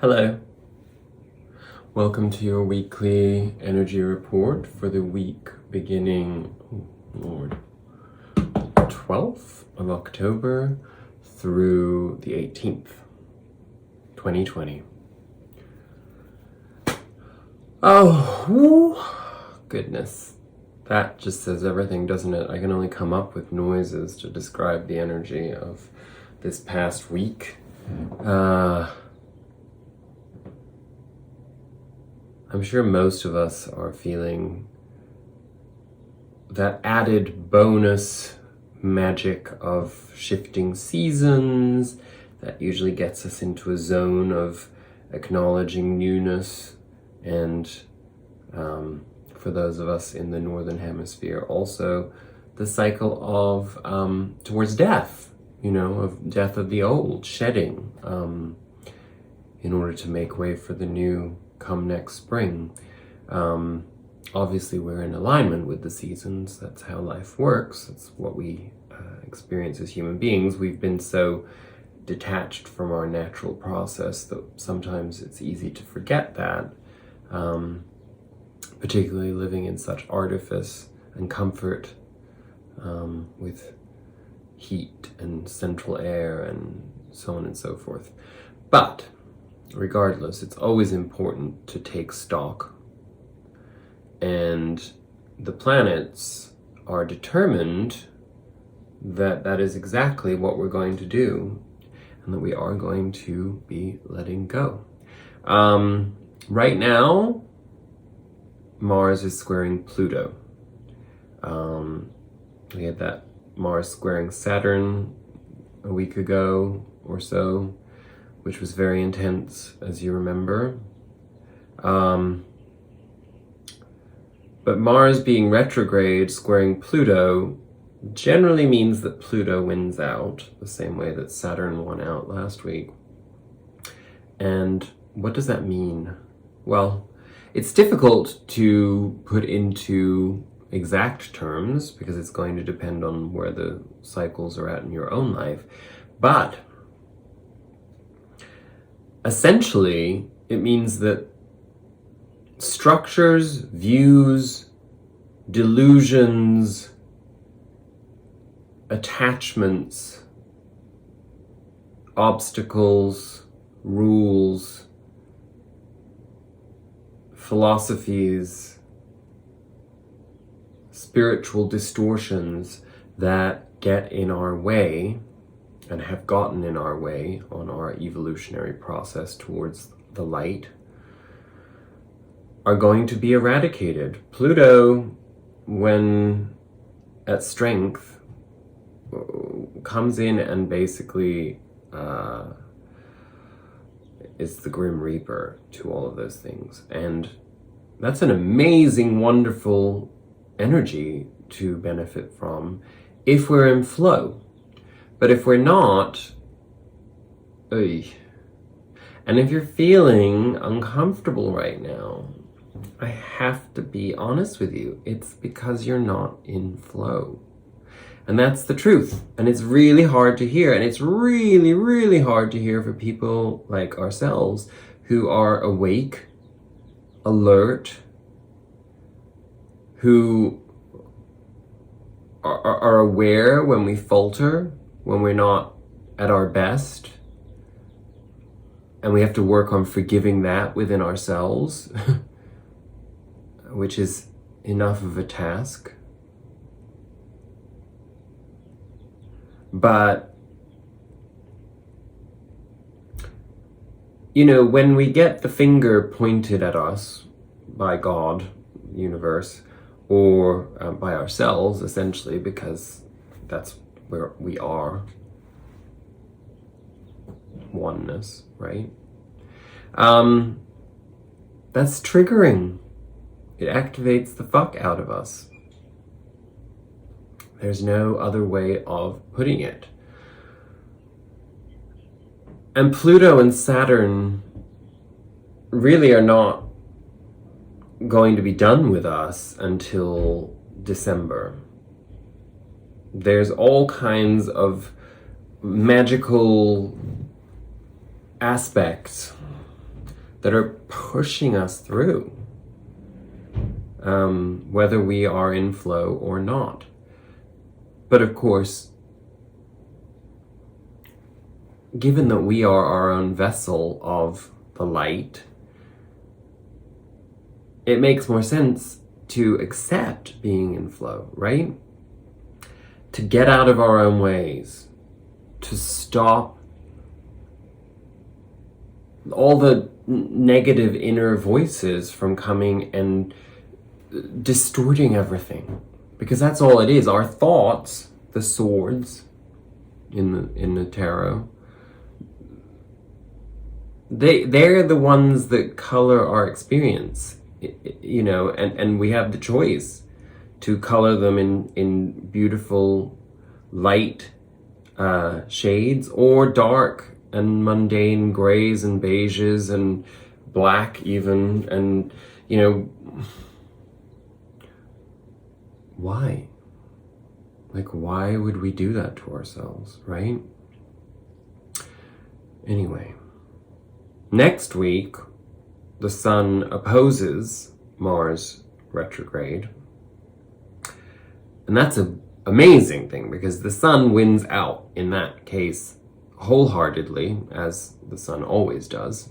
Hello. Welcome to your weekly energy report for the week beginning, 12th of October through the 18th, 2020. Oh, goodness. That just says everything, doesn't it? I can only come up with noises to describe the energy of this past week. I'm sure most of us are feeling that added bonus magic of shifting seasons that usually gets us into a zone of acknowledging newness, and for those of us in the Northern Hemisphere, also the cycle of towards death, of death of the old, shedding, in order to make way for the new come next spring. Obviously we're in alignment with the seasons. That's how life works. That's what we experience as human beings. We've been so detached from our natural process that sometimes it's easy to forget that, particularly living in such artifice and comfort, with heat and central air and so on and so forth. But regardless, it's always important to take stock, and the planets are determined that that is exactly what we're going to do, and that we are going to be letting go. Right now, Mars is squaring Pluto. We had that Mars squaring Saturn a week ago or so, which was very intense, as you remember. But Mars being retrograde, squaring Pluto, generally means that Pluto wins out, the same way that Saturn won out last week. And what does that mean? Well, it's difficult to put into exact terms because it's going to depend on where the cycles are at in your own life. But essentially, it means that structures, views, delusions, attachments, obstacles, rules, philosophies, spiritual distortions that get in our way and have gotten in our way on our evolutionary process towards the light are going to be eradicated. Pluto, when at strength, comes in and basically is the Grim Reaper to all of those things. And that's an amazing, wonderful energy to benefit from if we're in flow. But if we're not, and if you're feeling uncomfortable right now, I have to be honest with you. It's because you're not in flow. And that's the truth. And it's really hard to hear. And it's really, really hard to hear for people like ourselves who are awake, alert, who are aware when we falter, when we're not at our best, and we have to work on forgiving that within ourselves, which is enough of a task. But, when we get the finger pointed at us by God, universe, or by ourselves, essentially, because that's where we are, oneness, right? That's triggering. It activates the fuck out of us. There's no other way of putting it. And Pluto and Saturn really are not going to be done with us until December. There's all kinds of magical aspects that are pushing us through, whether we are in flow or not. But of course, given that we are our own vessel of the light, it makes more sense to accept being in flow, right? To get out of our own ways, to stop all the negative inner voices from coming and distorting everything. Because that's all it is. Our thoughts, the swords in the tarot, they're the ones that color our experience, you know, and we have the choice to color them in beautiful light shades, or dark and mundane grays and beiges and black even. And, you know, why? Like, why would we do that to ourselves, right? Anyway, next week, the sun opposes Mars retrograde. And that's an amazing thing, because the sun wins out in that case wholeheartedly, as the sun always does.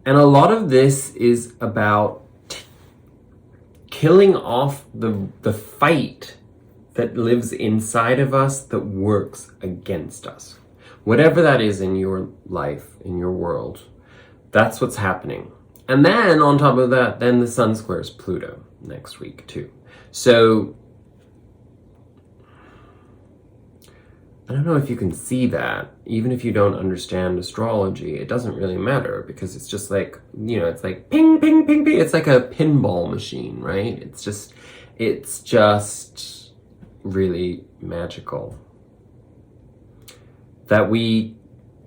And a lot of this is about killing off the fight that lives inside of us that works against us. Whatever that is in your life, in your world, that's what's happening. And then on top of that, then the sun squares Pluto next week too. So I don't know if you can see that. Even if you don't understand astrology, it doesn't really matter, because it's just like, you know, it's like ping, ping, ping, ping. It's like a pinball machine, right? It's just really magical that we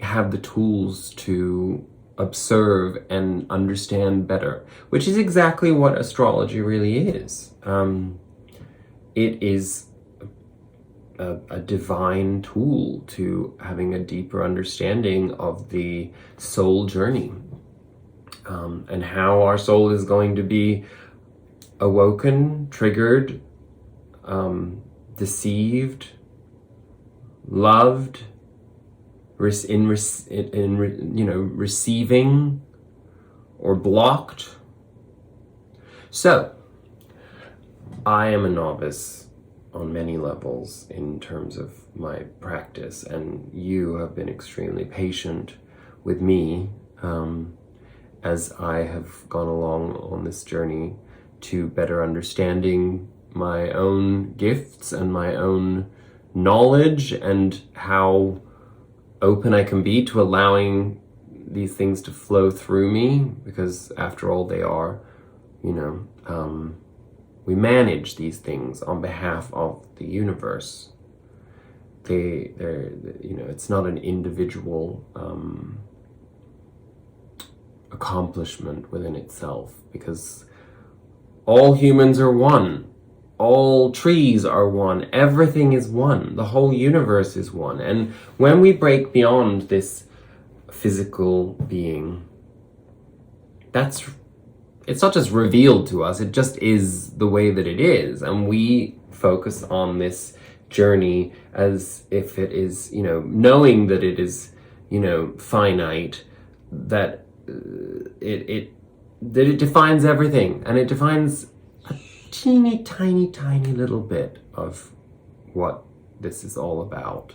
have the tools to observe and understand better, which is exactly what astrology really is. It is a divine tool to having a deeper understanding of the soul journey, and how our soul is going to be awoken, triggered, deceived, loved, receiving, or blocked. So, I am a novice on many levels in terms of my practice, and you have been extremely patient with me as I have gone along on this journey to better understanding my own gifts and my own knowledge, and how open I can be to allowing these things to flow through me, because after all, they are, you know, we manage these things on behalf of the universe. They're, you know, it's not an individual accomplishment within itself, because all humans are one. All trees are one. Everything is one. The whole universe is one. And when we break beyond this physical being, it's not just revealed to us, it just is the way that it is. And we focus on this journey as if it is, you know, knowing that it is, you know, finite, that it defines everything, and it defines a teeny tiny little bit of what this is all about.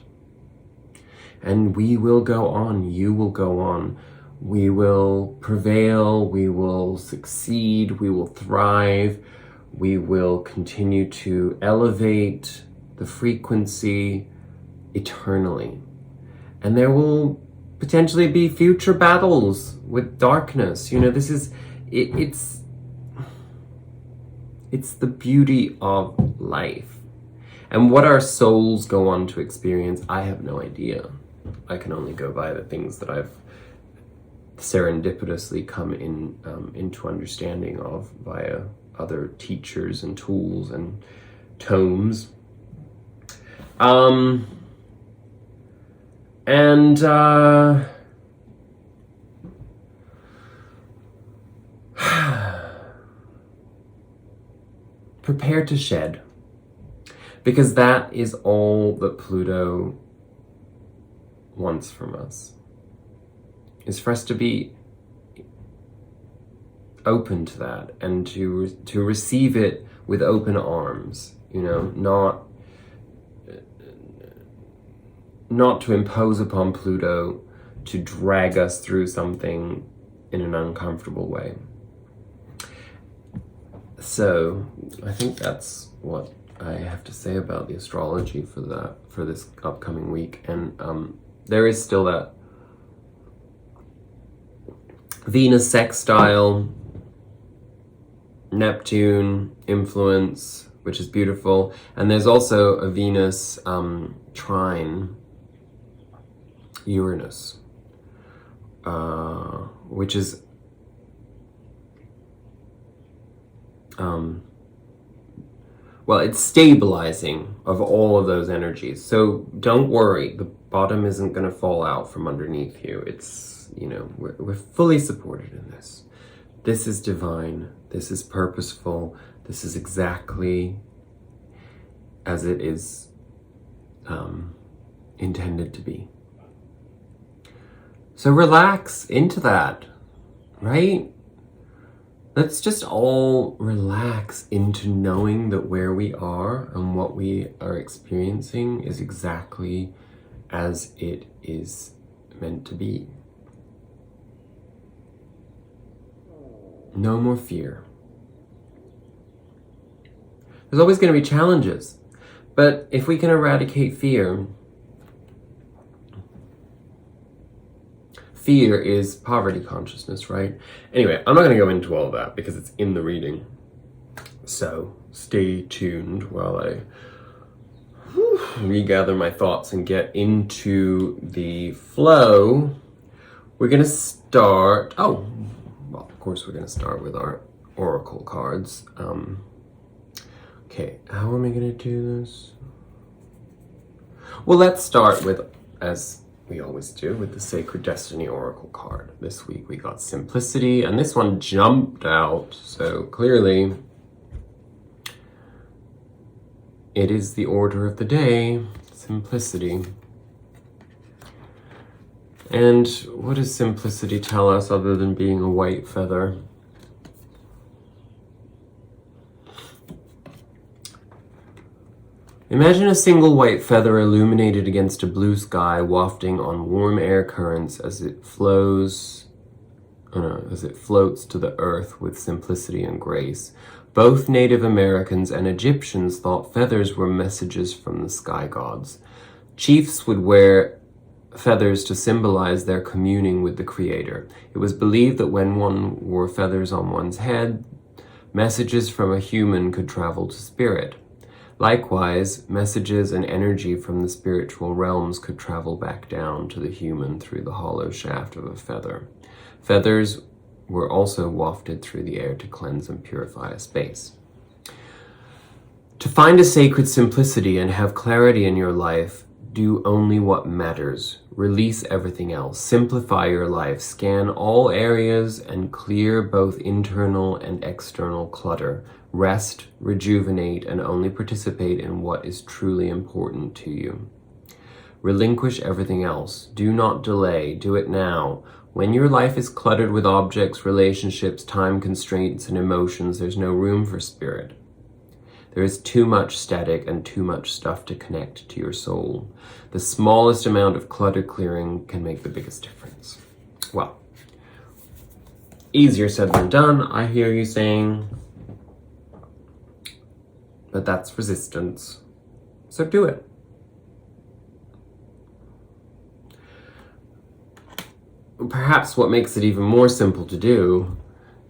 And we will go on, you will go on, we will prevail, we will succeed, we will thrive, we will continue to elevate the frequency eternally. And there will potentially be future battles with darkness. You know, this is, it's the beauty of life. And what our souls go on to experience, I have no idea. I can only go by the things that I've serendipitously come into understanding of via other teachers and tools and tomes. prepare to shed. Because that is all that Pluto wants from us. Is for us to be open to that and to receive it with open arms, you know, not to impose upon Pluto to drag us through something in an uncomfortable way. So I think that's what I have to say about the astrology for this upcoming week. And there is still that Venus sextile, Neptune influence, which is beautiful. And there's also a Venus trine Uranus, which is well, it's stabilizing of all of those energies. So don't worry, the bottom isn't going to fall out from underneath you. It's, you know, we're fully supported in this. This is divine. This is purposeful. This is exactly as it is intended to be. So relax into that, right? Let's just all relax into knowing that where we are and what we are experiencing is exactly as it is meant to be. No more fear. There's always going to be challenges, but if we can eradicate fear, fear is poverty consciousness, right? Anyway, I'm not going to go into all of that because it's in the reading. So stay tuned while I regather my thoughts and get into the flow. We're going to start... Oh, well, of course we're going to start with our oracle cards. Okay, how am I going to do this? Well, let's start with, as we always do, with the Sacred Destiny Oracle card. This week we got Simplicity, and this one jumped out, so clearly it is the order of the day, Simplicity. And what does Simplicity tell us other than being a white feather? Imagine a single white feather illuminated against a blue sky, wafting on warm air currents as it floats to the earth with simplicity and grace. Both Native Americans and Egyptians thought feathers were messages from the sky gods. Chiefs would wear feathers to symbolize their communing with the Creator. It was believed that when one wore feathers on one's head, messages from a human could travel to spirit. Likewise, messages and energy from the spiritual realms could travel back down to the human through the hollow shaft of a feather. Feathers were also wafted through the air to cleanse and purify a space. To find a sacred simplicity and have clarity in your life, do only what matters. Release everything else. Simplify your life. Scan all areas and clear both internal and external clutter. Rest, rejuvenate, and only participate in what is truly important to you. Relinquish everything else. Do not delay. Do it now. When your life is cluttered with objects, relationships, time constraints, and emotions, there's no room for spirit. There is too much static and too much stuff to connect to your soul. The smallest amount of clutter clearing can make the biggest difference. Well, easier said than done, I hear you saying, but that's resistance. So do it. Perhaps what makes it even more simple to do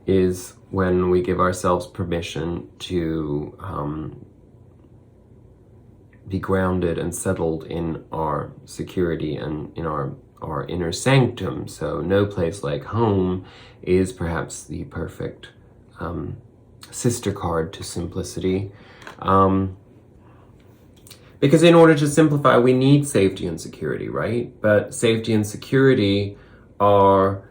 is when we give ourselves permission to be grounded and settled in our security and in our inner sanctum. So no place like home is perhaps the perfect sister card to simplicity. Because in order to simplify, we need safety and security, right? But safety and security are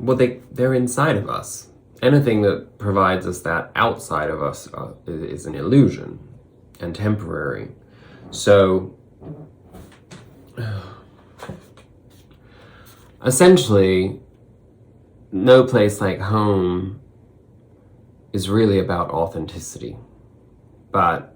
well, they're inside of us. Anything that provides us that outside of us is an illusion and temporary. So, essentially, no place like home is really about authenticity. But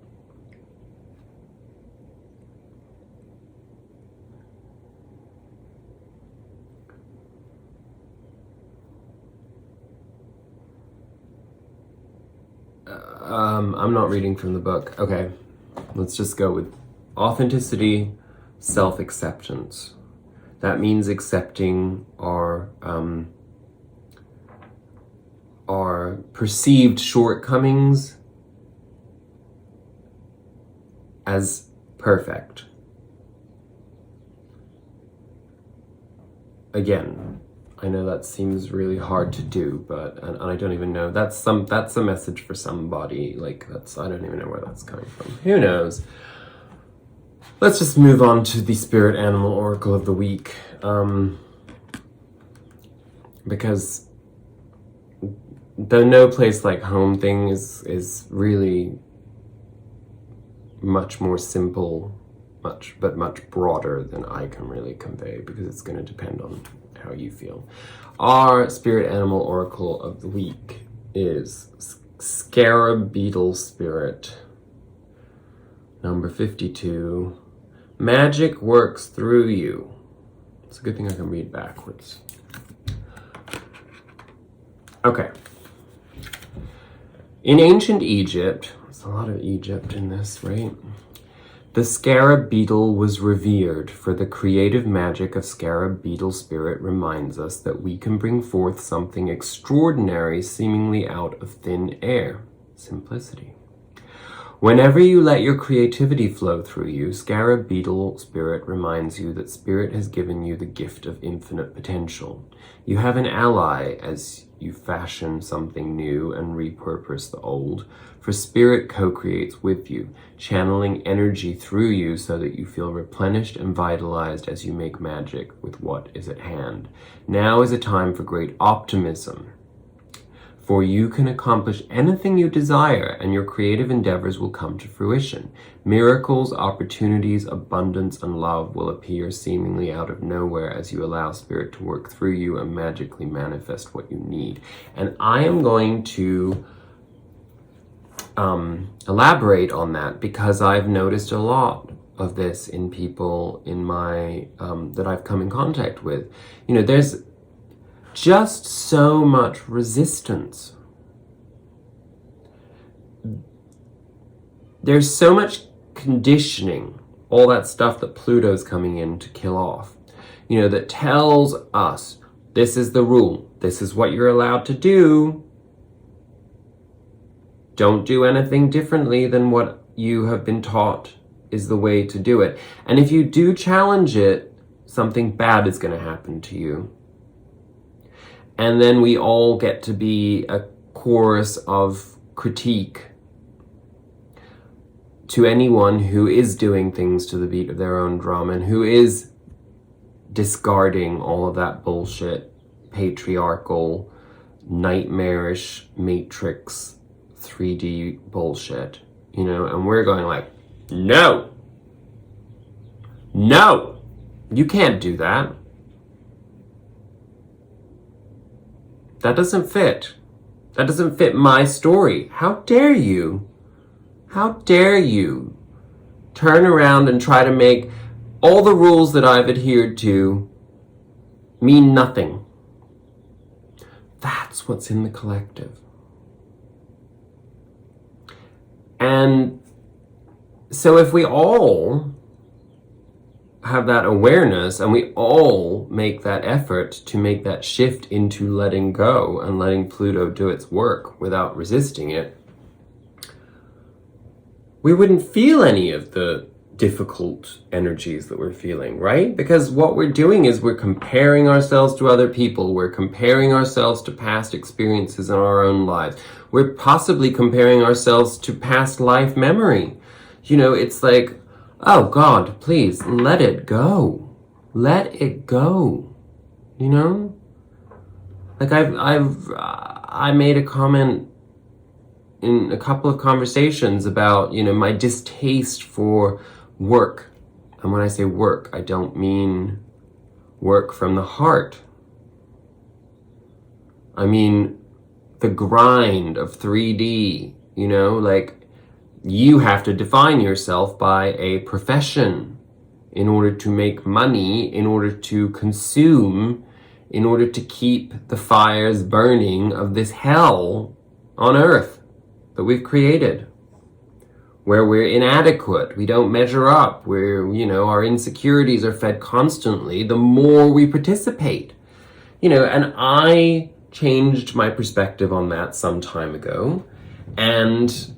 I'm not reading from the book. Okay, let's just go with authenticity, self-acceptance. That means accepting our perceived shortcomings as perfect. Again, I know that seems really hard to do, but and I don't even know. That's a message for somebody. Like I don't even know where that's coming from. Who knows? Let's just move on to the Spirit Animal Oracle of the week, because the no place like home thing is really much more simple, much broader than I can really convey, because it's going to depend on how you feel. Our Spirit Animal Oracle of the week is Scarab Beetle Spirit, number 52. Magic works through you. It's a good thing I can read backwards. Okay. In ancient Egypt, there's a lot of Egypt in this, right? The scarab beetle was revered, for the creative magic of scarab beetle spirit reminds us that we can bring forth something extraordinary seemingly out of thin air. Simplicity. Whenever you let your creativity flow through you, scarab beetle spirit reminds you that spirit has given you the gift of infinite potential. You have an ally as you fashion something new and repurpose the old, for spirit co-creates with you, channeling energy through you so that you feel replenished and vitalized as you make magic with what is at hand. Now is a time for great optimism, for you can accomplish anything you desire and your creative endeavors will come to fruition. Miracles, opportunities, abundance, and love will appear seemingly out of nowhere as you allow spirit to work through you and magically manifest what you need. And I am going to elaborate on that, because I've noticed a lot of this in people in my that I've come in contact with. You know, there's just so much resistance. There's so much conditioning, all that stuff that Pluto's coming in to kill off, you know, that tells us this is the rule, this is what you're allowed to do. Don't do anything differently than what you have been taught is the way to do it. And if you do challenge it, something bad is going to happen to you. And then we all get to be a chorus of critique to anyone who is doing things to the beat of their own drum and who is discarding all of that bullshit, patriarchal, nightmarish matrix 3D bullshit, you know, and we're going like, no, you can't do that. That doesn't fit. That doesn't fit my story. How dare you? How dare you turn around and try to make all the rules that I've adhered to mean nothing? That's what's in the collective. And so if we all have that awareness and we all make that effort to make that shift into letting go and letting Pluto do its work without resisting it, we wouldn't feel any of the difficult energies that we're feeling, right? Because what we're doing is we're comparing ourselves to other people. We're comparing ourselves to past experiences in our own lives. We're possibly comparing ourselves to past life memory. You know, it's like, oh God, please let it go. Let it go. You know? Like I made a comment in a couple of conversations about, my distaste for work. And when I say work, I don't mean work from the heart. I mean the grind of 3D, like you have to define yourself by a profession in order to make money, in order to consume, in order to keep the fires burning of this hell on earth that we've created, where we're inadequate, we don't measure up, our insecurities are fed constantly the more we participate. And I changed my perspective on that some time ago, and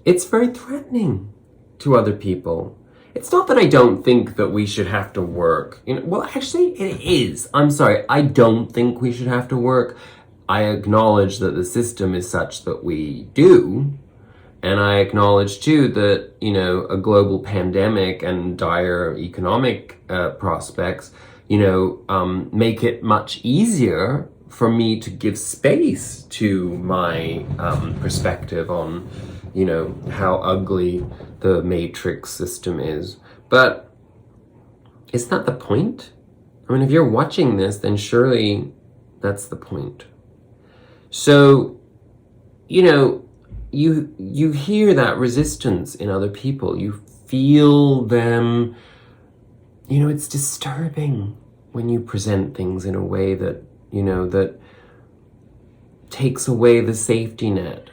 it's very threatening to other people. It's not that I don't think that we should have to work. Well, actually, it is. I'm sorry. I don't think we should have to work. I acknowledge that the system is such that we do. And I acknowledge, too, that, a global pandemic and dire economic prospects, make it much easier for me to give space to my perspective on, how ugly the matrix system is. But is that the point? I mean, if you're watching this, then surely that's the point. So, you hear that resistance in other people. You feel them. It's disturbing when you present things in a way that, that takes away the safety net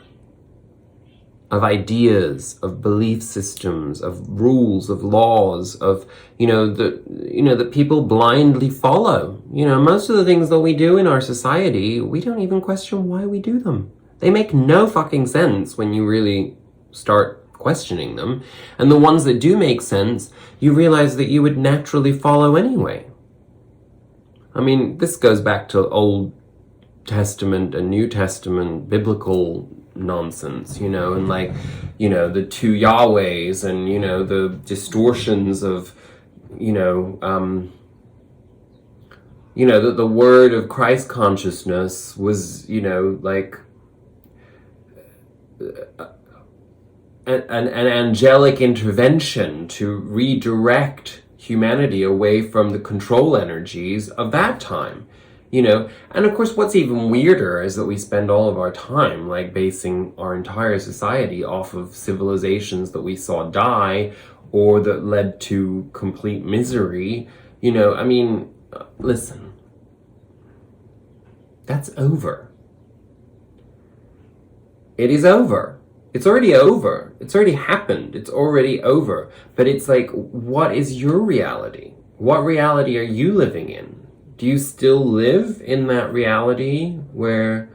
of ideas, of belief systems, of rules, of laws, of, that people blindly follow. Most of the things that we do in our society, we don't even question why we do them. They make no fucking sense when you really start questioning them. And the ones that do make sense, you realize that you would naturally follow anyway. I mean, this goes back to Old Testament and New Testament biblical nonsense, and the two Yahwehs and, the distortions of, that the word of Christ consciousness was, an angelic intervention to redirect humanity away from the control energies of that time. And of course, what's even weirder is that we spend all of our time basing our entire society off of civilizations that we saw die or that led to complete misery. Listen, that's over. It is over. It's already over. It's already happened. It's already over. But it's what is your reality? What reality are you living in? Do you still live in that reality where,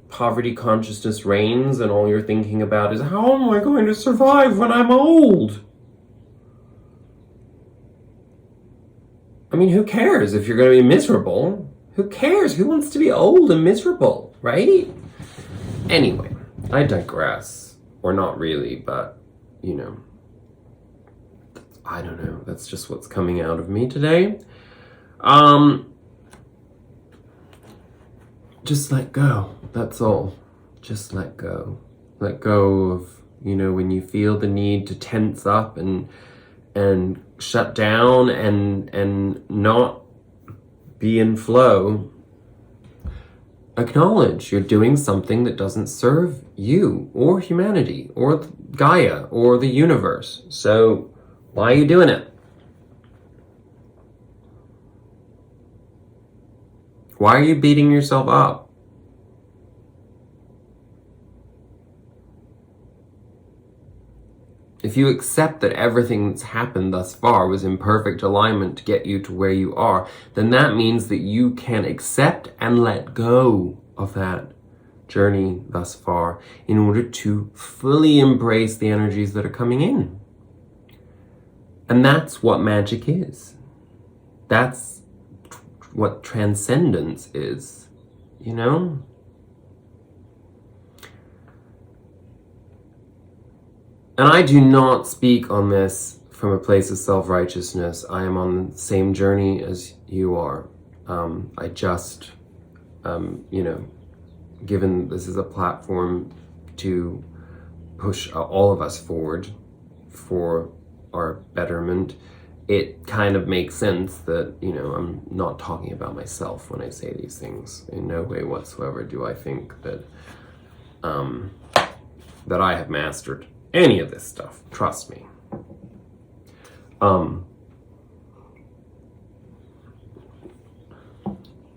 poverty consciousness reigns and all you're thinking about is, how am I going to survive when I'm old? I mean, who cares if you're going to be miserable? Who cares? Who wants to be old and miserable, right? Anyway, I digress. Or not really, but, I don't know. That's just what's coming out of me today. Just let go. That's all. Just let go. Let go of, when you feel the need to tense up and shut down and not be in flow. Acknowledge you're doing something that doesn't serve you or humanity or Gaia or the universe. So why are you doing it? Why are you beating yourself up? If you accept that everything that's happened thus far was in perfect alignment to get you to where you are, then that means that you can accept and let go of that journey thus far in order to fully embrace the energies that are coming in. And that's what magic is. That's what transcendence is, And I do not speak on this from a place of self-righteousness. I am on the same journey as you are. I just given this is a platform to push all of us forward for our betterment, it kind of makes sense that, I'm not talking about myself when I say these things. In no way whatsoever do I think that that I have mastered any of this stuff. Trust me.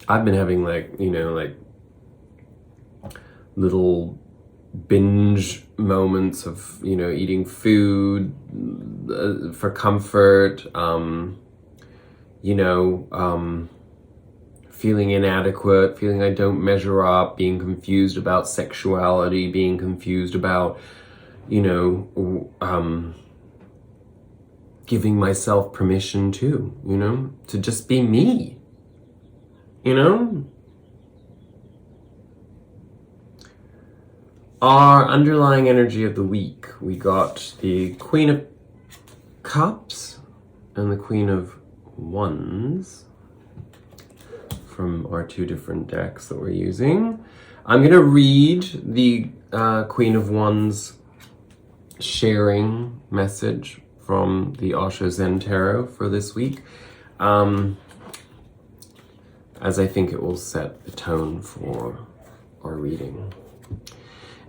I've been having like little binge moments of, eating food for comfort, feeling inadequate, feeling I don't measure up, being confused about sexuality, being confused about, giving myself permission to just be me, Our underlying energy of the week, we got the Queen of Cups and the Queen of Wands from our two different decks that we're using. I'm going to read the Queen of Wands sharing message from the Osho Zen Tarot for this week, as I think it will set the tone for our reading.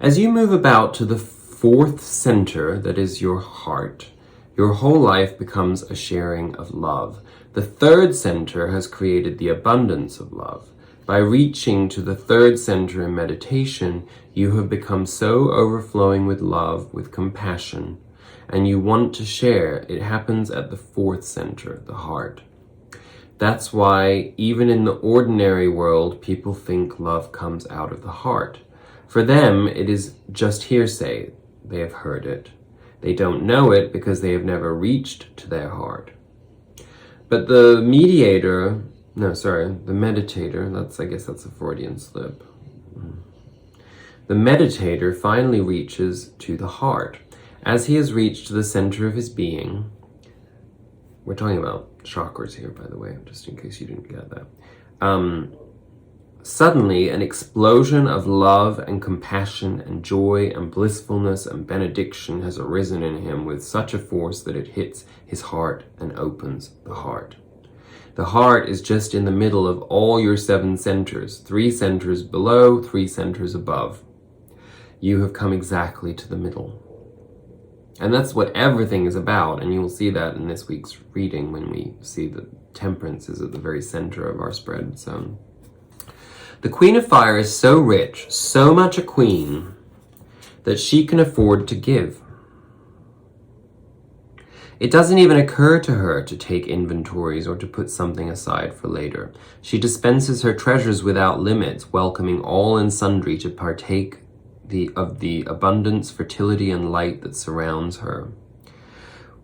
As you move about to the fourth center, that is your heart, your whole life becomes a sharing of love. The third center has created the abundance of love. By reaching to the third center in meditation, you have become so overflowing with love, with compassion, and you want to share. It happens at the fourth center, the heart. That's why even in the ordinary world, people think love comes out of the heart. For them, it is just hearsay. They have heard it. They don't know it because they have never reached to their heart. But the meditator, I guess that's a Freudian slip. The meditator finally reaches to the heart. As he has reached the center of his being, we're talking about chakras here, by the way, just in case you didn't get that. Suddenly, an explosion of love and compassion and joy and blissfulness and benediction has arisen in him with such a force that it hits his heart and opens the heart. The heart is just in the middle of all your 7 centers, 3 centers below, 3 centers above. You have come exactly to the middle. And that's what everything is about, and you'll see that in this week's reading when we see that temperance is at the very center of our spread zone. The Queen of Fire is so rich, so much a queen, that she can afford to give. It doesn't even occur to her to take inventories or to put something aside for later. She dispenses her treasures without limits, welcoming all and sundry to partake of the abundance, fertility, and light that surrounds her.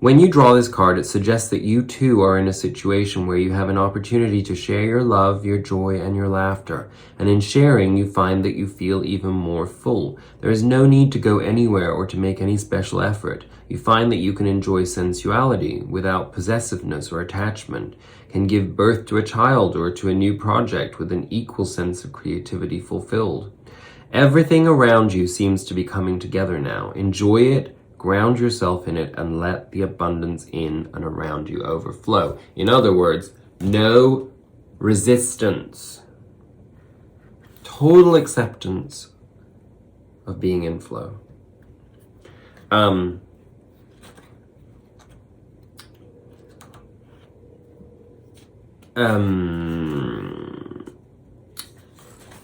When you draw this card, it suggests that you too are in a situation where you have an opportunity to share your love, your joy, and your laughter. And in sharing, you find that you feel even more full. There is no need to go anywhere or to make any special effort. You find that you can enjoy sensuality without possessiveness or attachment, can give birth to a child or to a new project with an equal sense of creativity fulfilled. Everything around you seems to be coming together now. Enjoy it. Ground yourself in it and let the abundance in and around you overflow. In other words, no resistance. Total acceptance of being in flow.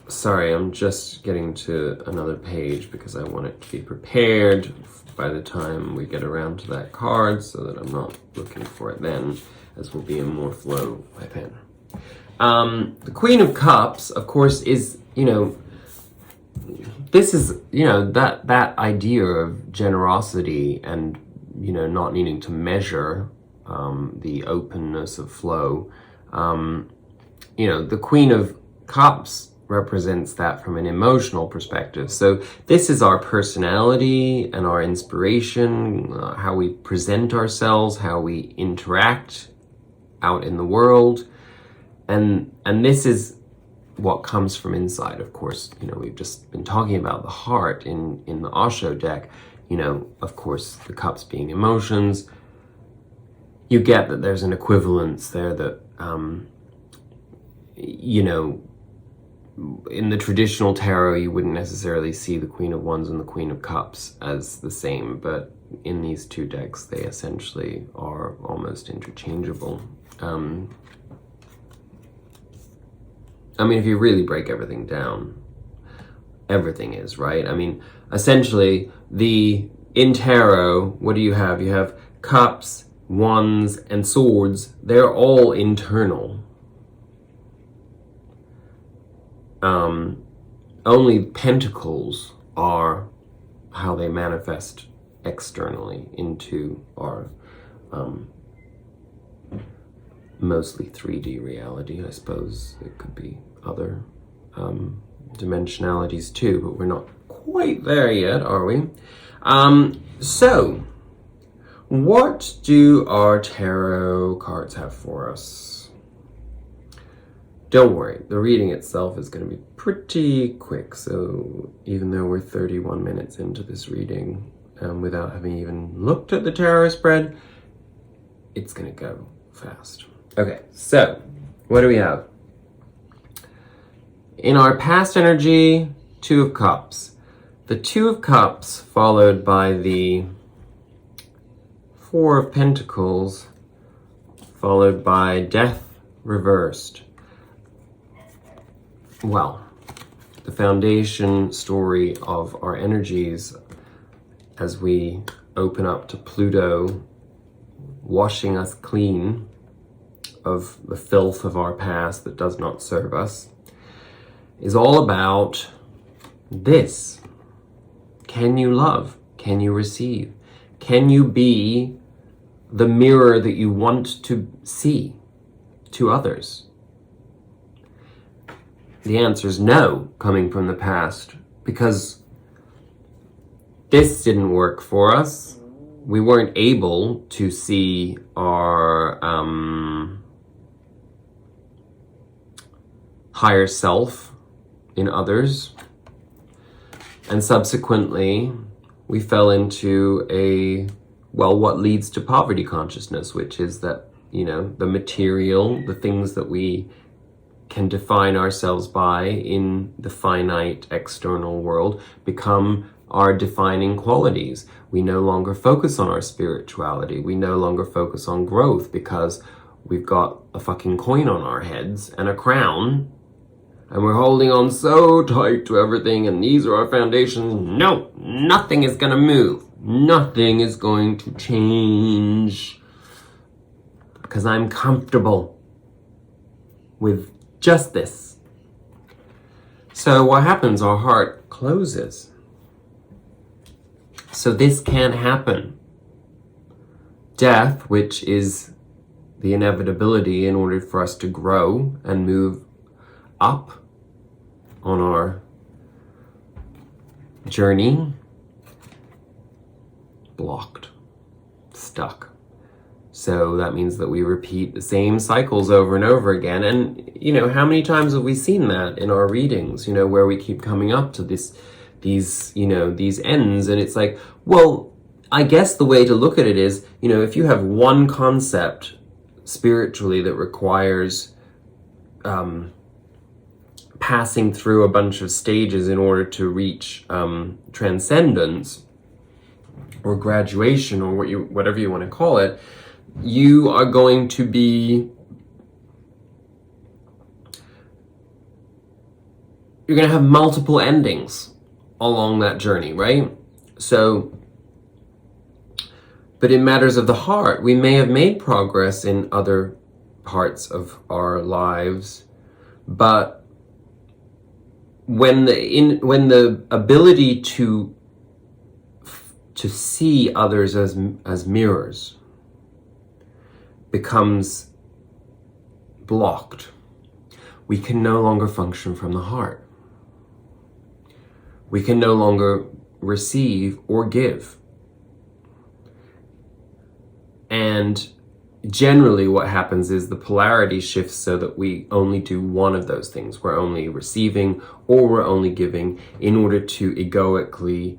Sorry, I'm just getting to another page because I want it to be prepared by the time we get around to that card so that I'm not looking for it then, as we'll be in more flow by then. The Queen of Cups, of course, is, this is, that idea of generosity and, not needing to measure the openness of flow. The Queen of Cups represents that from an emotional perspective. So this is our personality and our inspiration, how we present ourselves, how we interact out in the world. And this is what comes from inside. Of course, we've just been talking about the heart in the Osho deck. Of course, the cups being emotions. You get that there's an equivalence there that, in the traditional tarot, you wouldn't necessarily see the Queen of Wands and the Queen of Cups as the same, but in these two decks, they essentially are almost interchangeable. If you really break everything down, everything is, right? Essentially, in tarot, what do you have? You have cups, wands, and swords. They're all internal. Only pentacles are how they manifest externally into our mostly 3D reality. I suppose it could be other dimensionalities too, but we're not quite there yet, are we? So what do our tarot cards have for us? Don't worry, the reading itself is going to be pretty quick, so even though we're 31 minutes into this reading, without having even looked at the tarot spread, it's going to go fast. Okay, so what do we have? In our past energy, Two of Cups. The Two of Cups followed by the Four of Pentacles, followed by Death reversed. Well, the foundation story of our energies as we open up to Pluto washing us clean of the filth of our past that does not serve us is all about this. Can you love? Can you receive? Can you be the mirror that you want to see to others? The answer is no, coming from the past, because this didn't work for us. We weren't able to see our higher self in others. And subsequently, we fell into what leads to poverty consciousness, which is that, the material, the things that we can define ourselves by in the finite external world become our defining qualities. We no longer focus on our spirituality. We no longer focus on growth because we've got a fucking coin on our heads and a crown and we're holding on so tight to everything and these are our foundations. No, nothing is gonna move. Nothing is going to change because I'm comfortable with just this. So what happens? Our heart closes. So this can't happen. Death, which is the inevitability in order for us to grow and move up on our journey, blocked, stuck. So that means that we repeat the same cycles over and over again. And, how many times have we seen that in our readings, where we keep coming up to these ends. And it's like, well, I guess the way to look at it is, if you have one concept spiritually that requires passing through a bunch of stages in order to reach transcendence or graduation or whatever you want to call it, you are going to be, you're going to have multiple endings along that journey, right? So, but in matters of the heart, we may have made progress in other parts of our lives, but when the ability to see others as mirrors becomes blocked, we can no longer function from the heart. We can no longer receive or give. And generally what happens is the polarity shifts so that we only do one of those things. We're only receiving or we're only giving in order to egoically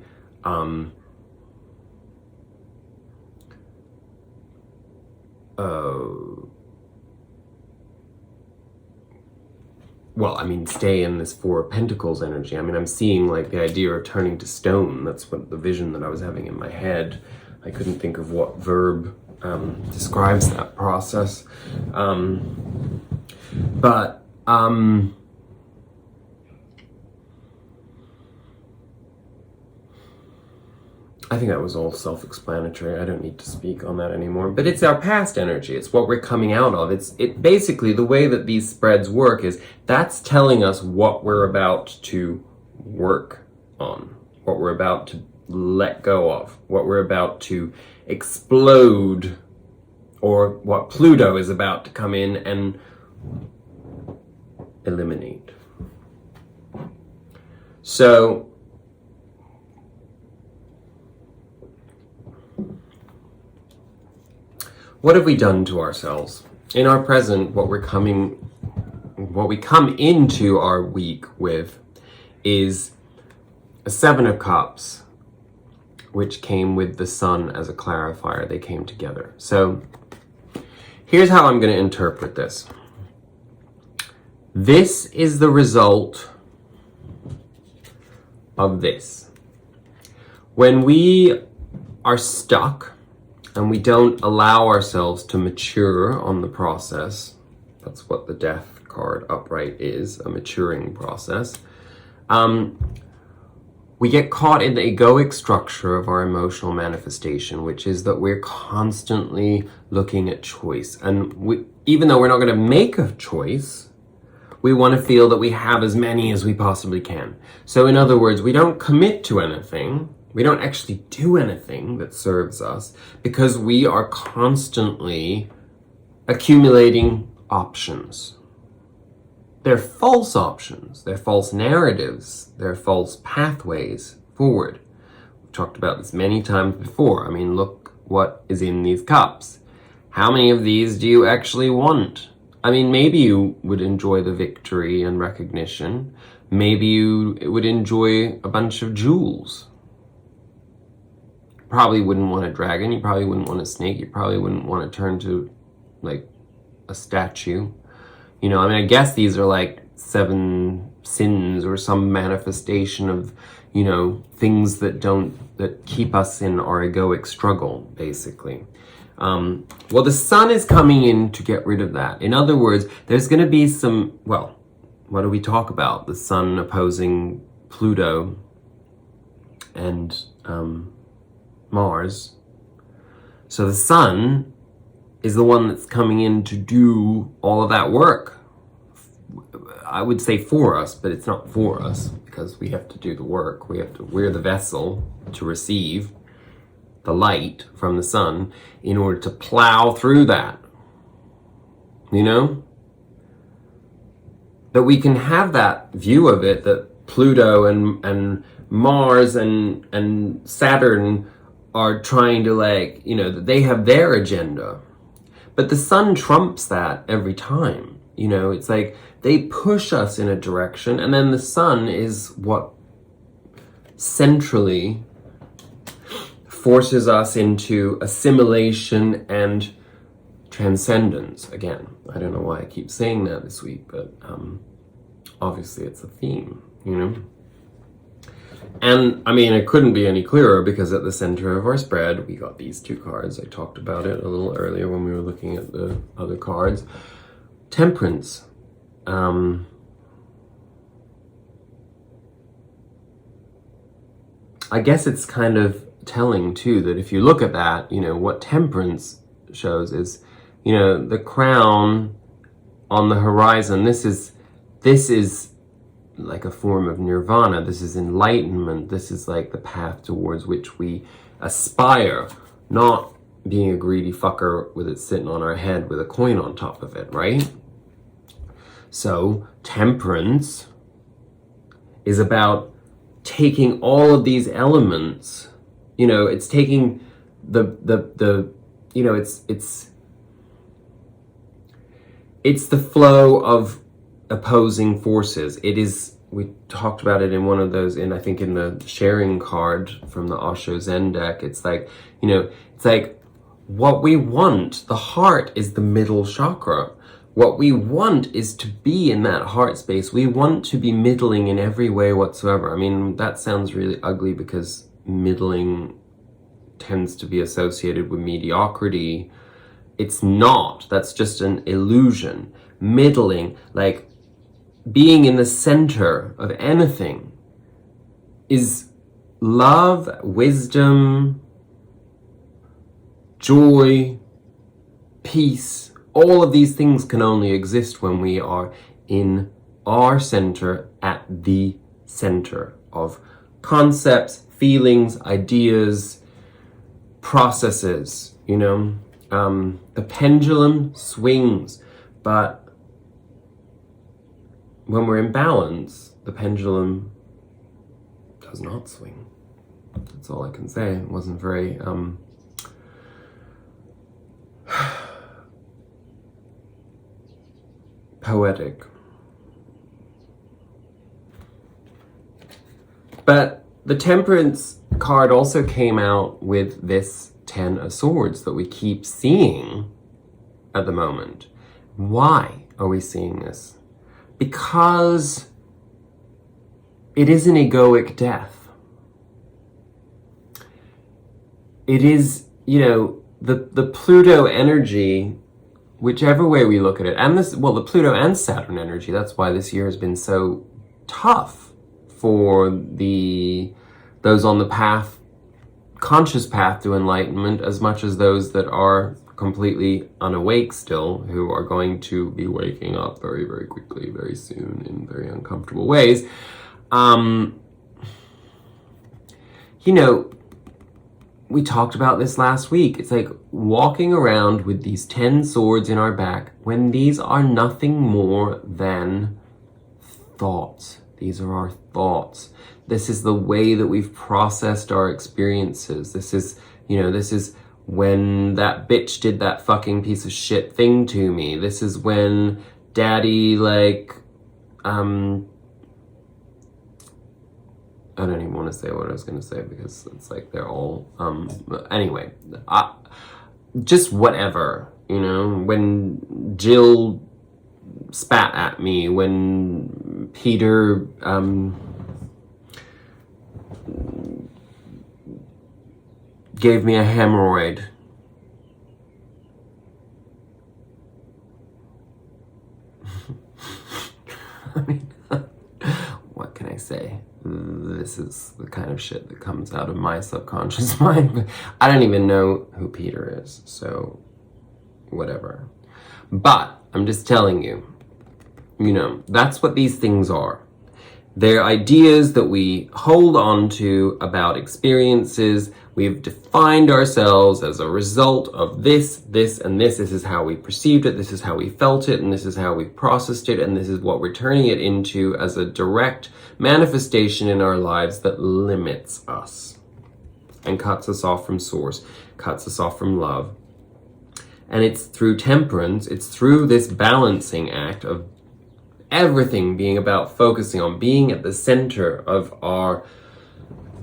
stay in this Four of Pentacles energy. I mean, I'm seeing like the idea of turning to stone. That's what the vision that I was having in my head. I couldn't think of what verb describes that process. I think that was all self-explanatory. I don't need to speak on that anymore. But it's our past energy. It's what we're coming out of. It basically, the way that these spreads work is that's telling us what we're about to work on, what we're about to let go of, what we're about to explode, or what Pluto is about to come in and eliminate. So what have we done to ourselves? In our present, what we come into our week with is a Seven of Cups, which came with the Sun as a clarifier. They came together. So here's how I'm going to interpret this. This is the result of this. When we are stuck and we don't allow ourselves to mature on the process, that's what the Death card upright is, a maturing process, we get caught in the egoic structure of our emotional manifestation, which is that we're constantly looking at choice. And even though we're not going to make a choice, we want to feel that we have as many as we possibly can. So in other words, we don't commit to anything. We don't actually do anything that serves us because we are constantly accumulating options. They're false options. They're false narratives. They're false pathways forward. We've talked about this many times before. I mean, look what is in these cups. How many of these do you actually want? I mean, maybe you would enjoy the victory and recognition. Maybe you would enjoy a bunch of jewels. Probably wouldn't want a dragon. You probably wouldn't want a snake. You probably wouldn't want to turn to like a statue. You know, I mean, I guess these are like 7 sins or some manifestation of, you know, things that keep us in our egoic struggle, basically. Well, the Sun is coming in to get rid of that. In other words, there's going to be some, well, what do we talk about? The Sun opposing Pluto and Mars. So the Sun is the one that's coming in to do all of that work. I would say for us, but it's not for us because we have to do the work. We're the vessel to receive the light from the Sun in order to plow through that. You know? That we can have that view of it, that Pluto and Mars and Saturn are trying to, like, you know, that they have their agenda. But the Sun trumps that every time. You know, it's like they push us in a direction, and then the Sun is what centrally forces us into assimilation and transcendence. Again, I don't know why I keep saying that this week, but obviously it's a theme, you know? And I mean, it couldn't be any clearer because at the center of our spread, we got these 2 cards. I talked about it a little earlier when we were looking at the other cards. Temperance. I guess it's kind of telling too that if you look at that, you know, what temperance shows is, you know, the crown on the horizon. This is like a form of nirvana. This is enlightenment. This is like the path towards which we aspire, not being a greedy fucker with it sitting on our head with a coin on top of it, right? So temperance is about taking all of these elements, you know, it's taking the you know, it's it's the flow of opposing forces. It is, we talked about it in one of those, I think in the sharing card from the Osho Zen deck. It's like, it's like what we want, the heart is the middle chakra. What we want is to be in that heart space. We want to be middling in every way whatsoever. I mean, that sounds really ugly because middling tends to be associated with mediocrity. It's not. That's just an illusion. Middling, like being in the center of anything, is love, wisdom, joy, peace. All of these things can only exist when we are in our center, at the center of concepts, feelings, ideas, processes, the pendulum swings, but when we're in balance, the pendulum does not swing. That's all I can say. It wasn't very poetic. But the Temperance card also came out with this 10 of Swords that we keep seeing at the moment. Why are we seeing this? Because it is an egoic death. It is, the Pluto energy, whichever way we look at it, and the Pluto and Saturn energy, that's why this year has been so tough for those on the path, conscious path to enlightenment, as much as those that are completely unawake still, who are going to be waking up very, very quickly, very soon, in very uncomfortable ways. We talked about this last week. It's like walking around with these 10 swords in our back when these are nothing more than thoughts. These are our thoughts. This is the way that we've processed our experiences. This is when that bitch did that fucking piece of shit thing to me. This is when daddy, I don't even want to say what I was going to say because it's like they're all, anyway, just whatever, when Jill spat at me, when Peter, gave me a hemorrhoid. I mean, what can I say? This is the kind of shit that comes out of my subconscious mind. I don't even know who Peter is, so whatever. But I'm just telling you, that's what these things are. They're ideas that we hold on to about experiences. We've defined ourselves as a result of this, and this. This is how we perceived it, this is how we felt it, and this is how we processed it, and this is what we're turning it into as a direct manifestation in our lives that limits us and cuts us off from source, cuts us off from love. And it's through temperance, it's through this balancing act of everything being about focusing on being at the center of our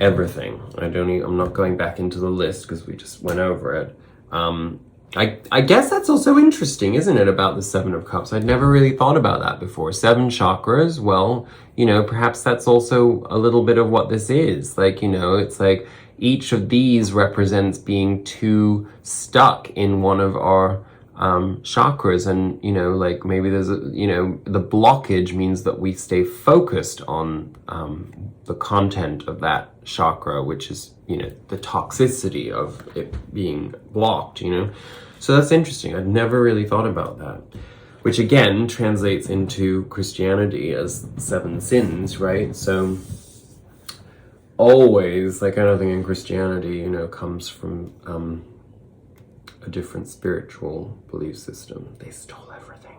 everything. I'm not going back into the list because we just went over it. I guess that's also interesting, isn't it, about the 7 of Cups? I'd never really thought about that before. 7 chakras, well, perhaps that's also a little bit of what this is. It's like each of these represents being too stuck in one of our chakras, and maybe there's the blockage means that we stay focused on the content of that chakra, which is the toxicity of it being blocked. So that's interesting. I've never really thought about that, which again translates into Christianity as 7 sins, right? So always, anything in Christianity comes from a different spiritual belief system. They stole everything.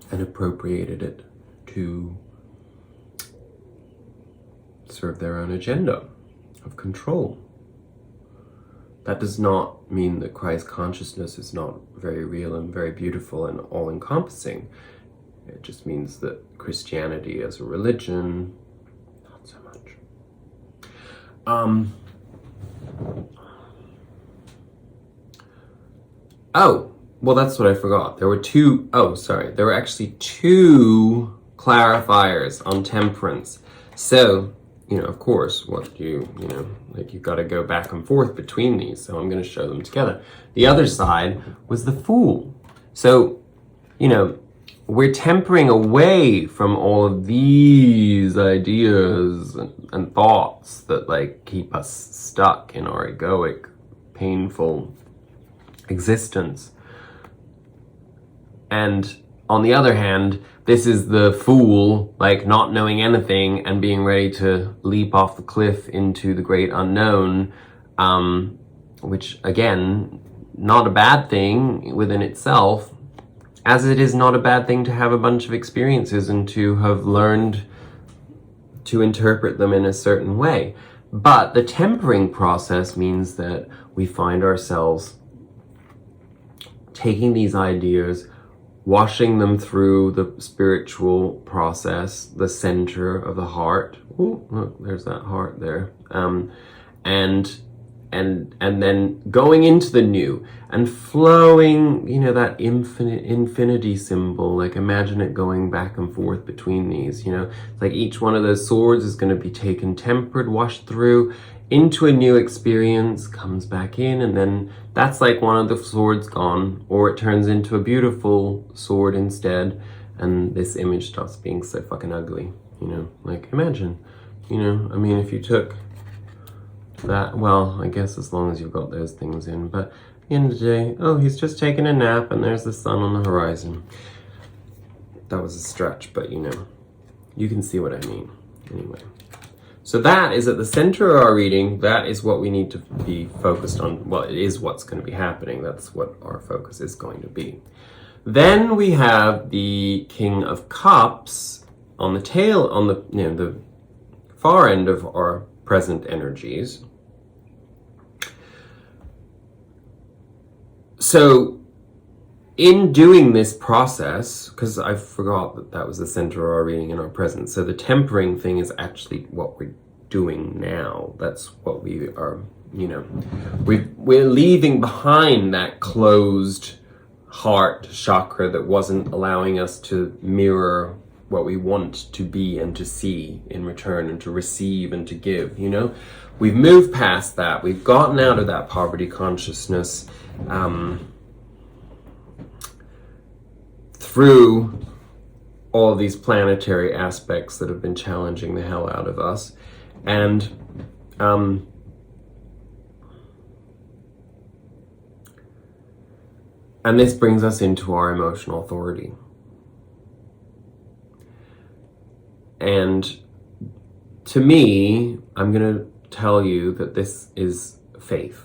And appropriated it to serve their own agenda of control. That does not mean that Christ consciousness is not very real and very beautiful and all-encompassing. It just means that Christianity as a religion, not so much. Oh, well, that's what I forgot. There were there were actually two clarifiers on temperance. So, of course, you've got to go back and forth between these. So I'm going to show them together. The other side was the Fool. So, we're tempering away from all of these ideas and thoughts that keep us stuck in our egoic, painful existence. And on the other hand, this is the Fool, not knowing anything and being ready to leap off the cliff into the great unknown, which again, not a bad thing within itself, as it is not a bad thing to have a bunch of experiences and to have learned to interpret them in a certain way. But the tempering process means that we find ourselves taking these ideas, washing them through the spiritual process, the center of the heart. Ooh, look, there's that heart there. And then going into the new and flowing, that infinity symbol, imagine it going back and forth between these, it's like each one of those swords is going to be taken, tempered, washed through into a new experience, comes back in, and then that's one of the swords gone, or it turns into a beautiful sword instead, and this image stops being so fucking ugly, imagine, if you took that, well, I guess as long as you've got those things in, but at the end of the day, oh, he's just taking a nap and there's the sun on the horizon. That was a stretch, but you can see what I mean. Anyway, so that is at the center of our reading. That is what we need to be focused on. Well, it is what's going to be happening. That's what our focus is going to be. Then we have the King of Cups on the tail, on the far end of our present energies. So in doing this process, because I forgot that was the center of our reading in our present, so the tempering thing is actually what we're doing now. That's what we are, we're leaving behind that closed heart chakra that wasn't allowing us to mirror what we want to be and to see in return and to receive and to give, We've moved past that. We've gotten out of that poverty consciousness through all of these planetary aspects that have been challenging the hell out of us. And this brings us into our emotional authority. And to me, I'm going to tell you that this is faith.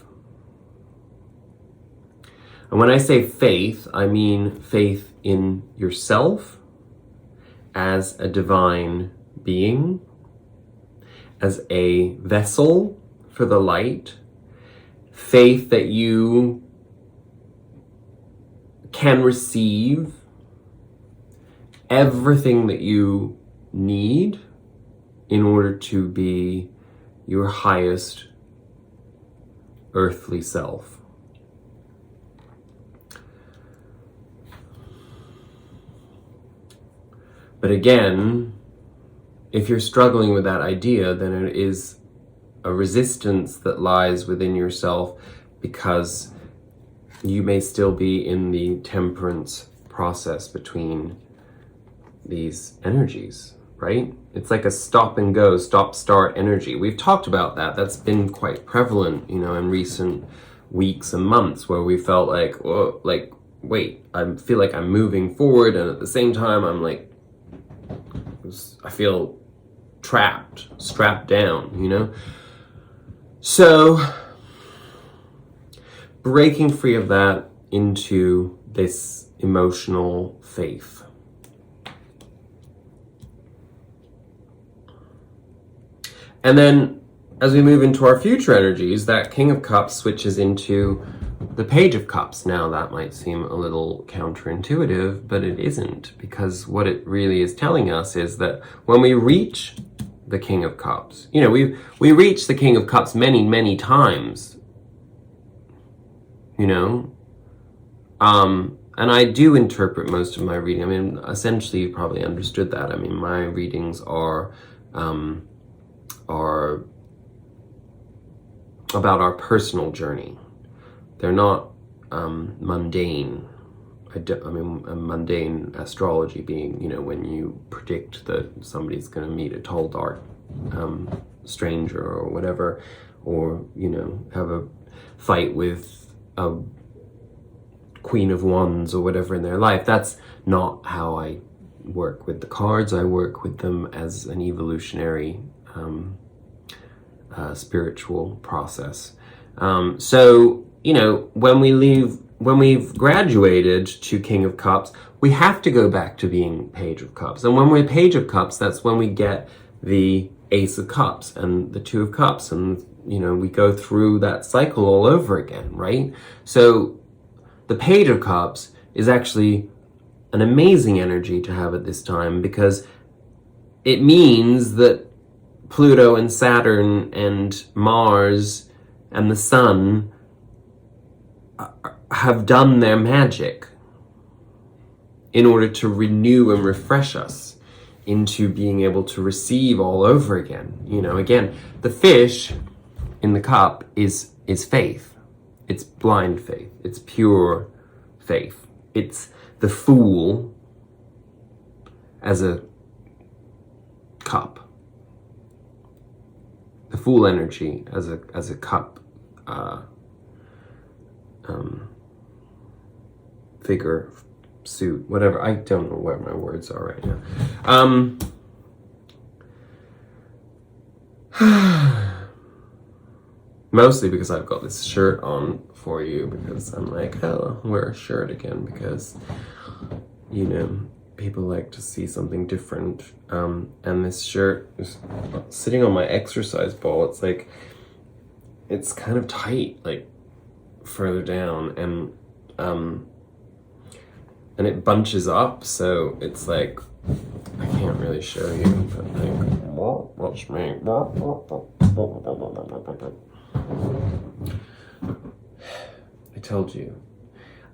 And when I say faith, I mean faith in yourself as a divine being, as a vessel for the light, faith that you can receive everything that you need in order to be your highest earthly self. But again, if you're struggling with that idea, then it is a resistance that lies within yourself, because you may still be in the temperance process between these energies, right? It's like a stop and go, stop, start energy. We've talked about that. That's been quite prevalent, in recent weeks and months, where we felt like, oh, wait, I feel like I'm moving forward, and at the same time, I feel trapped, strapped down, So, breaking free of that into this emotional faith. And then as we move into our future energies, that King of Cups switches into the Page of Cups. Now, that might seem a little counterintuitive, but it isn't, because what it really is telling us is that when we reach the King of Cups, you know, we reach the King of Cups many, many times, you know, and I do interpret most of my reading. I mean, essentially, you probably understood that. I mean, my readings are about our personal journey. They're not mundane. I mean, a mundane astrology being, you know, when you predict that somebody's going to meet a tall, dark stranger or whatever, or, you know, have a fight with a Queen of Wands or whatever in their life. That's not how I work with the cards. I work with them as an evolutionary spiritual process. So, you know, when we've graduated to King of Cups, we have to go back to being Page of Cups. And when we're Page of Cups, that's when we get the Ace of Cups and the Two of Cups. And, you know, we go through that cycle all over again, right? So the Page of Cups is actually an amazing energy to have at this time, because it means that Pluto and Saturn and Mars and the Sun have done their magic in order to renew and refresh us into being able to receive all over again. You know, again, the fish in the cup is faith. It's blind faith. It's pure faith. It's the Fool as a cup. The Fool energy as a cup figure, suit, whatever. I don't know what my words are right now. Mostly because I've got this shirt on for you, because I'm like, oh, I'll wear a shirt again, because, you know, people like to see something different. And this shirt is sitting on my exercise ball. It's like, it's kind of tight, like further down, and it bunches up, so it's like, I can't really show you, but like, watch me. I told you,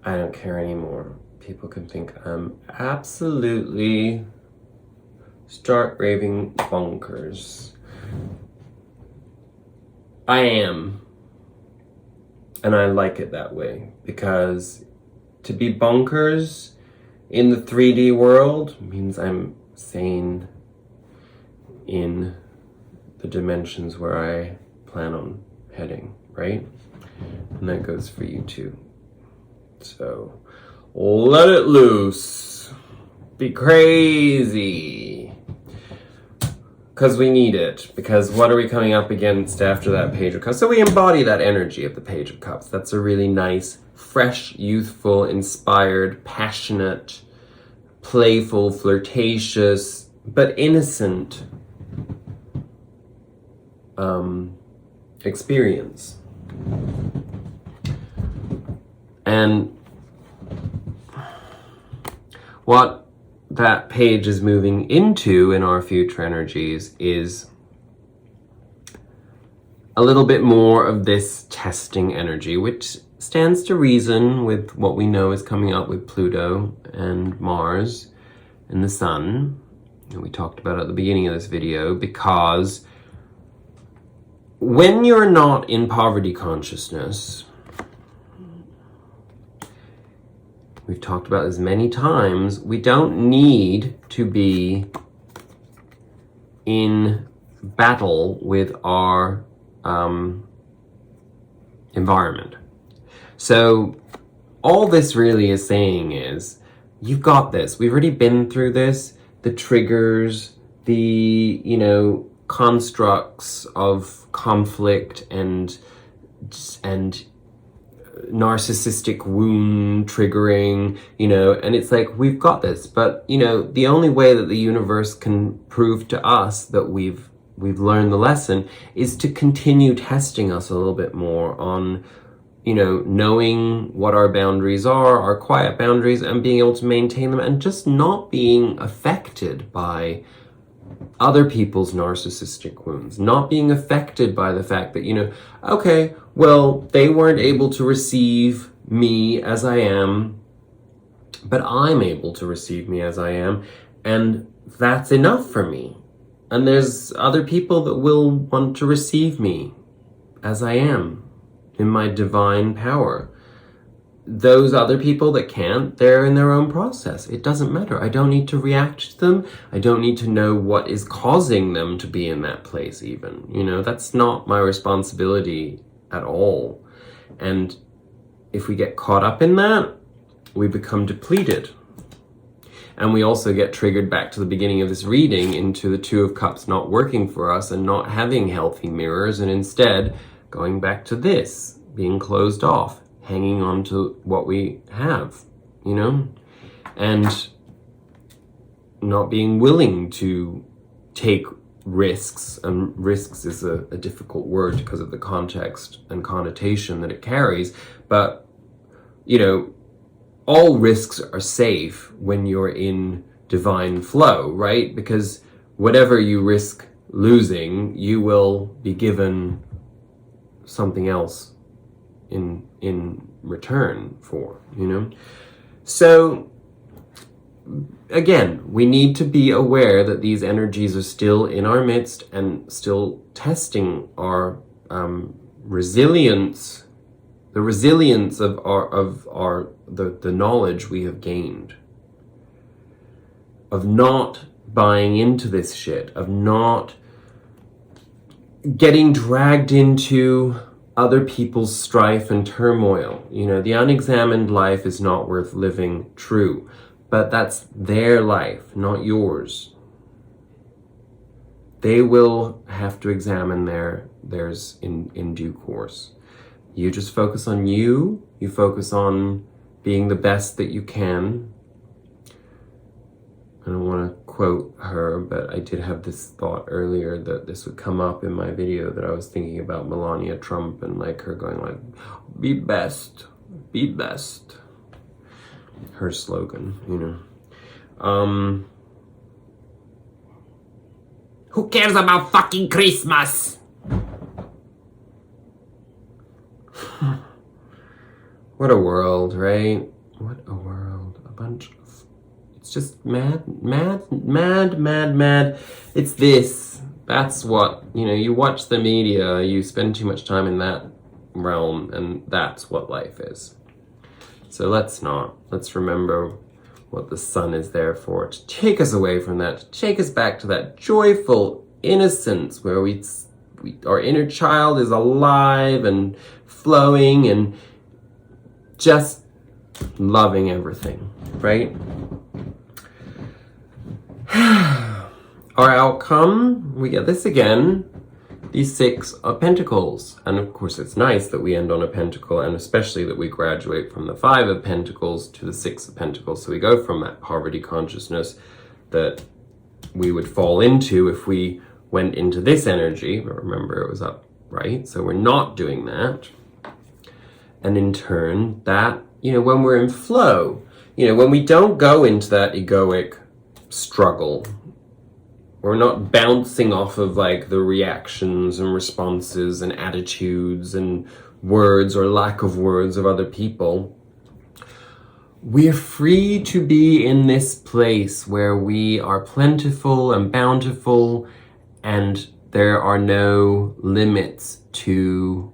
I don't care anymore. People can think I'm absolutely stark raving bonkers. I am. And I like it that way, because to be bonkers in the 3D world means I'm sane in the dimensions where I plan on heading, right? And that goes for you too. So let it loose. Be crazy. Because we need it. Because what are we coming up against after that Page of Cups? So we embody that energy of the Page of Cups. That's a really nice, fresh, youthful, inspired, passionate, playful, flirtatious, but innocent experience. And what that page is moving into in our future energies is a little bit more of this testing energy, which stands to reason with what we know is coming up with Pluto and Mars and the Sun, and we talked about it at the beginning of this video, because when you're not in poverty consciousness, we've talked about this many times, we don't need to be in battle with our environment. So all this really is saying is, you've got this. We've already been through this. The triggers, the, you know, constructs of conflict and narcissistic wound triggering, you know, and it's like, we've got this. But, you know, the only way that the universe can prove to us that we've we've learned the lesson, is to continue testing us a little bit more on, knowing what our boundaries are, our quiet boundaries, and being able to maintain them, and just not being affected by other people's narcissistic wounds, not being affected by the fact that, okay, well, they weren't able to receive me as I am, but I'm able to receive me as I am, and that's enough for me. And there's other people that will want to receive me as I am, in my divine power. Those other people that can't, they're in their own process. It doesn't matter. I don't need to react to them. I don't need to know what is causing them to be in that place even. That's not my responsibility at all. And if we get caught up in that, we become depleted. And we also get triggered back to the beginning of this reading into the Two of Cups not working for us and not having healthy mirrors, and instead going back to this, being closed off, hanging on to what we have, and not being willing to take risks. And risks is a difficult word because of the context and connotation that it carries, but all risks are safe when you're in divine flow, right? Because whatever you risk losing, you will be given something else in return for, So again, we need to be aware that these energies are still in our midst and still testing our resilience, the resilience of the knowledge we have gained, of not buying into this shit, of not getting dragged into other people's strife and turmoil. The unexamined life is not worth living, true, but that's their life, not yours. They will have to examine theirs in due course. You just focus on you focus on being the best that you can. I don't want to quote her, but I did have this thought earlier that this would come up in my video, that I was thinking about Melania Trump and her going be best, be best. Her slogan, Who cares about fucking Christmas? What a world, right? What a world. A bunch of... It's just mad. It's this. That's what, you watch the media, you spend too much time in that realm, and that's what life is. So let's remember what the sun is there for, to take us away from that, to take us back to that joyful innocence where our inner child is alive and flowing and just loving everything, right? Our outcome, we get this again, the Six of Pentacles. And of course it's nice that we end on a pentacle, and especially that we graduate from the Five of Pentacles to the Six of Pentacles. So we go from that poverty consciousness that we would fall into if we went into this energy, but remember it was up, right? So we're not doing that. And in turn, that, when we're in flow, when we don't go into that egoic struggle, we're not bouncing off of the reactions and responses and attitudes and words or lack of words of other people. We're free to be in this place where we are plentiful and bountiful, and there are no limits to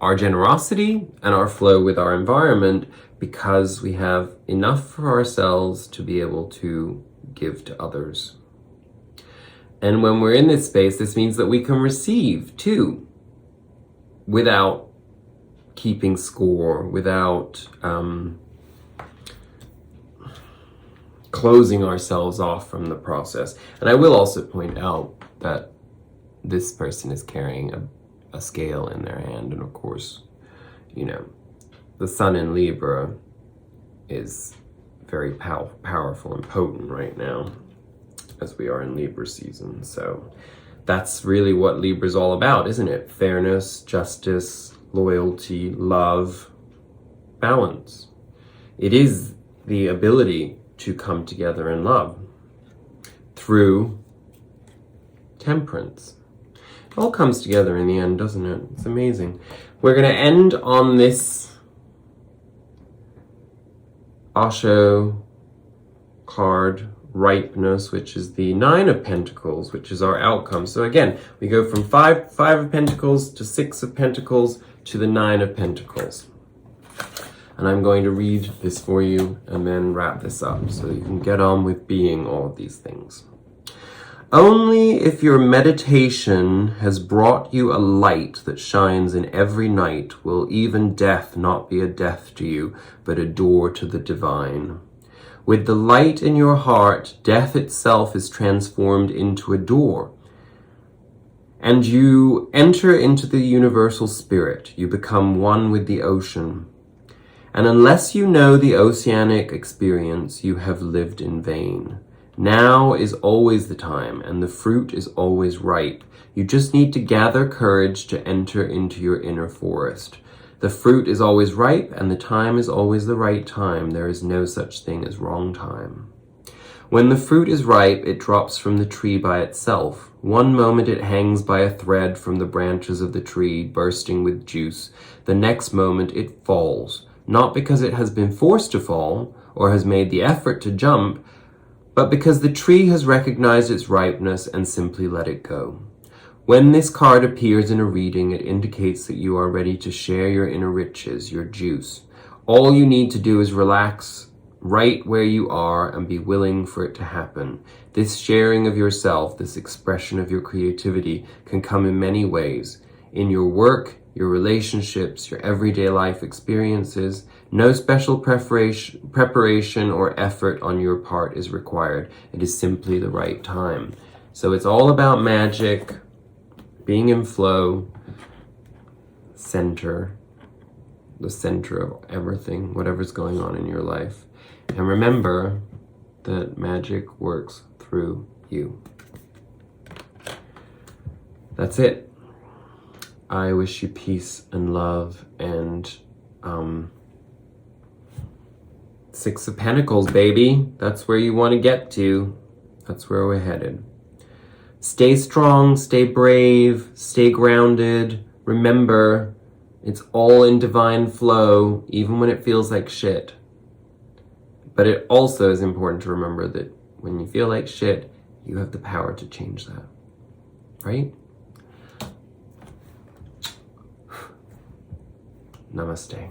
our generosity and our flow with our environment, because we have enough for ourselves to be able to give to others. And when we're in this space, this means that we can receive too, without keeping score, without closing ourselves off from the process. And I will also point out that this person is carrying a scale in their hand, and of course, the sun in Libra is very powerful and potent right now. as we are in Libra season. So that's really what Libra's all about, isn't it? Fairness, justice, loyalty, love, balance. It is the ability to come together in love through temperance. It all comes together in the end, doesn't it? It's amazing. We're going to end on this Osho card, ripeness, which is the 9 of Pentacles, which is our outcome. So again, we go from 5 of Pentacles to 6 of Pentacles to the 9 of Pentacles. And I'm going to read this for you and then wrap this up so you can get on with being all of these things. Only if your meditation has brought you a light that shines in every night will even death not be a death to you, but a door to the divine. With the light in your heart, death itself is transformed into a door. And you enter into the universal spirit. You become one with the ocean. And unless you know the oceanic experience, you have lived in vain. Now is always the time, and the fruit is always ripe. You just need to gather courage to enter into your inner forest. The fruit is always ripe, and the time is always the right time. There is no such thing as wrong time. When the fruit is ripe, it drops from the tree by itself. One moment it hangs by a thread from the branches of the tree, bursting with juice. The next moment it falls, not because it has been forced to fall, or has made the effort to jump, but because the tree has recognized its ripeness and simply let it go. When this card appears in a reading, it indicates that you are ready to share your inner riches, your juice. All you need to do is relax right where you are and be willing for it to happen. This sharing of yourself, this expression of your creativity can come in many ways. In your work, your relationships, your everyday life experiences. No special preparation or effort on your part is required. It is simply the right time. So it's all about magic, being in flow, center, the center of everything, whatever's going on in your life. And remember that magic works through you. That's it. I wish you peace and love and 6 of Pentacles, baby. That's where you want to get to. That's where we're headed. Stay strong, stay brave, stay grounded. Remember, it's all in divine flow, even when it feels like shit. But it also is important to remember that when you feel like shit, you have the power to change that. Right? Namaste.